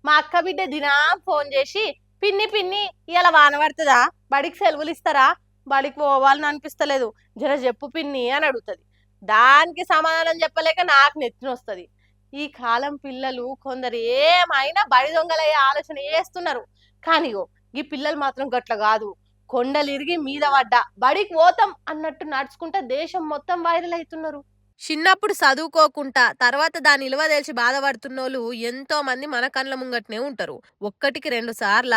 మా అక్క బిడ్డ దినా ఫోన్ చేసి పిన్ని పిన్ని ఇలా వాన పడుతుందా, బడికి సెలవులు ఇస్తారా, బడికి పోవాలని అనిపిస్తలేదు, జర చెప్పు పిన్ని అని అడుగుతుంది. దానికి సమాధానం చెప్పలేక నాకు నెత్తిన వస్తుంది. ఈ కాలం పిల్లలు కొందరు ఏమైనా బడి దొంగలయ్యే ఆలోచన చేస్తున్నారు. కానిగో ఈ పిల్లలు మాత్రం గట్ల కాదు. కొండలు ఇరిగి మీద పడ్డా బడికి పోతాం అన్నట్టు నడుచుకుంటా దేశం మొత్తం వైరల్ అవుతున్నారు. చిన్నప్పుడు చదువుకోకుండా తర్వాత దాని ఇలువ తెలిసి బాధపడుతున్నోళ్ళు ఎంతో మంది మన కళ్ళ ముంగట్నే ఉంటారు. ఒక్కటికి 2 సార్ల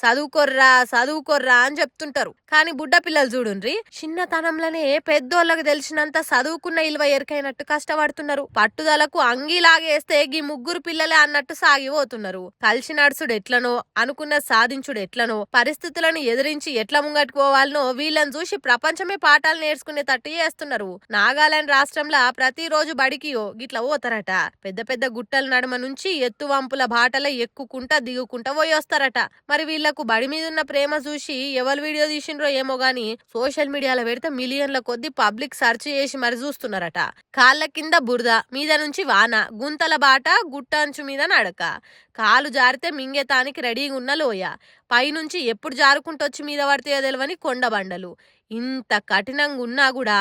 చదువుకోర్రా చదువుకోర్రా అని చెప్తుంటారు. కానీ బుడ్డ పిల్లలు చూడుండ్రి, చిన్నతనంలోనే పెద్దోళ్ళకి తెలిసినంత చదువుకున్న ఇలువ ఎరికైనట్టు కష్టపడుతున్నారు. పట్టుదలకు అంగీలాగేస్తే గీ ముగ్గురు పిల్లలే అన్నట్టు సాగిపోతున్నారు. కలిసి నడుచుడు ఎట్లనో, అనుకున్న సాధించుడు ఎట్లనో, పరిస్థితులను ఎదిరించి ఎట్లా ముంగట్టుకోవాలనో వీళ్ళని చూసి ప్రపంచమే పాఠాలు నేర్చుకునేటట్టు చేస్తున్నారు. నాగాలాండ్ రాష్ట్రంలో ప్రతిరోజు బడికియో గిట్లా పోతారట. పెద్ద పెద్ద గుట్టల నడుమ నుంచి ఎత్తు వంపుల బాటల ఎక్కుకుంటా దిగుకుంటా పోయి వస్తారట. మరి వీళ్లకు బడి మీద ఉన్న ప్రేమ చూసి ఎవరు వీడియో తీసిండ్రో ఏమో గాని సోషల్ మీడియాలో పెడితే మిలియన్ల కొద్ది పబ్లిక్ సెర్చ్ చేసి మరి చూస్తున్నారట. కాళ్ళ కింద బురద, మీద నుంచి వాన, గుంతల బాట, గుట్ట అంచు మీద నడక, కాలు జారితే మింగేతానికి రెడీగా ఉన్న లోయ, పైనుంచి ఎప్పుడు జారుకుంటొచ్చి మీద పడితే తెలవని కొండ బండలు. ఇంత కఠినంగా ఉన్నా కూడా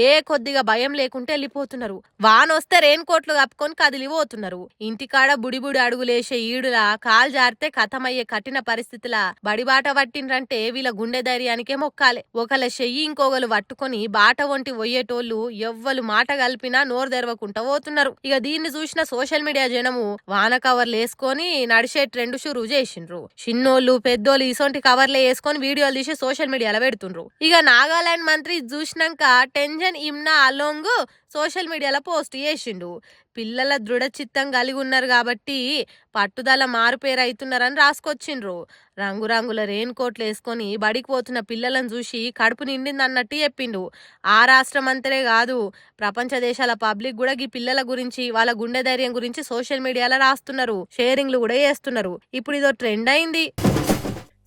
ఏ కొద్దిగా భయం లేకుంటే వెళ్ళిపోతున్నారు. వానొస్తే రెయిన్ కోట్లు కప్పుకొని కదిలిపోతున్నారు. ఇంటికాడ బుడిబుడి అడుగులేసే ఈడులా కాలు జారితే కథమయ్యే కఠిన పరిస్థితుల బడిబాట పట్టిండ్రంటే వీళ్ళ గుండె ధైర్యానికే మొక్కాలే. ఒకళ్ళ చెయ్యి ఇంకొకరు పట్టుకొని బాట వంటి పోయేటోళ్ళు ఎవ్వరు మాట కలిపినా నోరు తెరవకుండా పోతున్నారు. ఇక దీన్ని చూసిన సోషల్ మీడియా జనము వాన కవర్లు వేసుకొని నడిచే ట్రెండ్ షురూ చేసిండ్రు. చిన్నోళ్ళు పెద్దోళ్ళు ఇసొంటి కవర్లు వేసుకొని వీడియోలు తీసి సోషల్ మీడియాలో పెడుతుండ్రు. ఇక నాగాలాండ్ మంత్రి చూసినాక టెన్షన్ ఇమ్నా అలోంగ్ సోషల్ మీడియాలో పోస్ట్ చేసిండు. పిల్లల దృఢ చిత్తం కలిగి ఉన్నారు కాబట్టి పట్టుదల మారుపేరు అవుతున్నారని రాసుకొచ్చిండ్రు. రంగురంగుల రెయిన్ కోట్లు వేసుకొని బడికి పోతున్న పిల్లలను చూసి కడుపు నిండింది అన్నట్టు చెప్పిండు. ఆ రాష్ట్రం అంతరే కాదు, ప్రపంచ దేశాల పబ్లిక్ కూడా ఈ పిల్లల గురించి వాళ్ళ గుండె ధైర్యం గురించి సోషల్ మీడియాలో రాస్తున్నారు, షేరింగ్లు కూడా చేస్తున్నారు. ఇప్పుడు ఇదో ట్రెండ్ అయింది.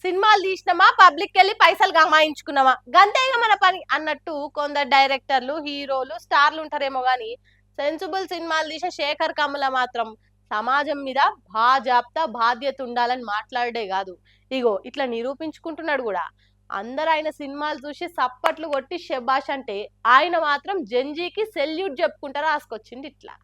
సినిమాలు తీసినామా, పబ్లిక్ వెళ్ళి పైసలు గమాయించుకున్నామా, గంతేగా మన పని అన్నట్టు కొందరు డైరెక్టర్లు, హీరోలు, స్టార్లు ఉంటారేమో గాని సెన్సిబుల్ సినిమాలు తీసే శేఖర్ కమల మాత్రం సమాజం మీద బాజాప్తా బాధ్యత ఉండాలని మాట్లాడే కాదు, ఇగో ఇట్లా నిరూపించుకుంటున్నాడు కూడా. అందరు ఆయన సినిమాలు చూసి సప్పట్లు కొట్టి శబాష్ అంటే ఆయన మాత్రం జంజీకి సెల్యూట్ చెప్పుకుంటా రాసుకొచ్చింది ఇట్లా.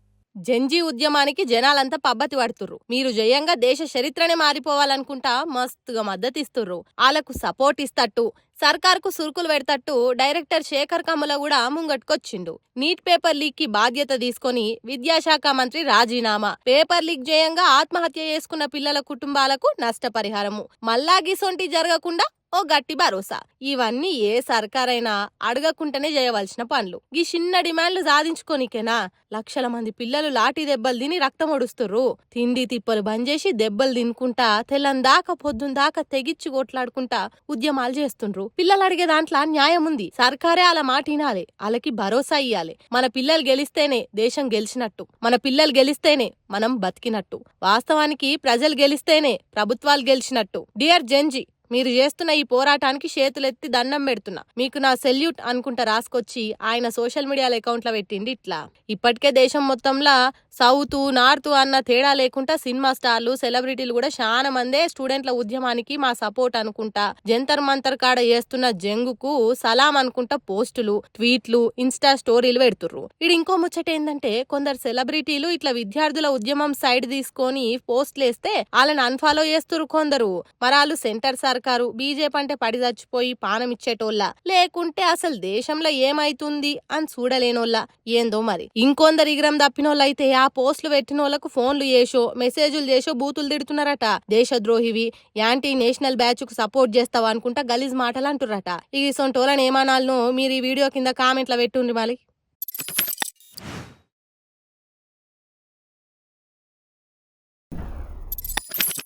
జంజీ ఉద్యమానికి జనాలంతా పబ్బతి పడుతుర్రు. మీరు జయంగా దేశ చరిత్రనే మారిపోవాలనుకుంటా మస్తుగా మద్దతు ఇస్తుర్రు. వాళ్ళకు సపోర్ట్ ఇస్తట్టు, సర్కార్కు సురుకులు పెడతట్టు డైరెక్టర్ శేఖర్ కమల కూడా ముంగట్టుకొచ్చిండు. నీట్ పేపర్ లీక్ కి బాధ్యత తీసుకొని విద్యాశాఖ మంత్రి రాజీనామా, పేపర్ లీక్ జయంగా ఆత్మహత్య చేసుకున్న పిల్లల కుటుంబాలకు నష్టపరిహారము, మల్లా గిసొంటి జరగకుండా ఓ గట్టి భరోసా. ఇవన్నీ ఏ సర్కారైనా అడగకుంటేనే చేయవలసిన పనులు. ఈ చిన్న డిమాండ్లు సాధించుకోనికేనా లక్షల మంది పిల్లలు లాఠీ దెబ్బలు తిని రక్తం ఒడుస్తుర్రు. తిండి తిప్పలు బంద్ చేసి దెబ్బలు తినుకుంటా తెల్లందాకా పొద్దుందాకా తెగిచ్చి కొట్లాడుకుంటా ఉద్యమాలు చేస్తుండ్రు. పిల్లలు అడిగే దాంట్లో న్యాయం ఉంది. సర్కారే అలా మాట వినాలి, వాళ్ళకి భరోసా ఇయ్యాలి. మన పిల్లలు గెలిస్తేనే దేశం గెలిచినట్టు, మన పిల్లలు గెలిస్తేనే మనం బతికినట్టు. వాస్తవానికి ప్రజలు గెలిస్తేనే ప్రభుత్వాలు గెలిచినట్టు. డియర్ జెన్జీ, మీరు చేస్తున్న ఈ పోరాటానికి చేతులెత్తి దండం పెడుతున్నా, మీకు నా సెల్యూట్ అనుకుంటా రాసుకొచ్చి ఆయన సోషల్ మీడియా అకౌంట్లో పెట్టిండి ఇట్లా. ఇప్పటికే దేశం మొత్తంలో సౌత్ నార్త్ అన్న తేడా లేకుండా సినిమా స్టార్లు, సెలబ్రిటీలు కూడా చాలా మందే స్టూడెంట్ల ఉద్యమానికి మా సపోర్ట్ అనుకుంటా జంతర్ మంతర్ కాడ చేస్తున్న జంగుకు సలాం అనుకుంటా పోస్టులు, ట్వీట్లు, ఇన్స్టా స్టోరీలు పెడుతుర్రు. ఇది ఇంకో ముచ్చట ఏంటంటే కొందరు సెలబ్రిటీలు ఇట్లా విద్యార్థుల ఉద్యమం సైడ్ తీసుకొని పోస్టులు వేస్తే వాళ్ళని అన్ఫాలో చేస్తురు కొందరు. మరాలు సెంటర్ సర్కారు బీజేపీ అంటే పడి చచ్చిపోయి పానం ఇచ్చేటోళ్ళ, లేకుంటే అసలు దేశంలో ఏమైతుంది అని చూడలేనోళ్ళ ఏందో మరి. ఇంకొందరు ఇగ్రం తప్పినోళ్ళైతే ఆ పోస్టులు పెట్టిన వాళ్ళకు ఫోన్లు చేసో మెసేజ్లు చేసో బూతులు తిడుతున్నారట. దేశద్రోహివి, యాంటీ నేషనల్ బ్యాచ్ కు సపోర్ట్ చేస్తావా అనుకుంటా గలీజ్ మాటలు అంటుర్రట. ఈ సొంటోళ్ళని ఏమానాలను మీరు ఈ వీడియో కింద కామెంట్ల పెట్టుండ్రి మరి.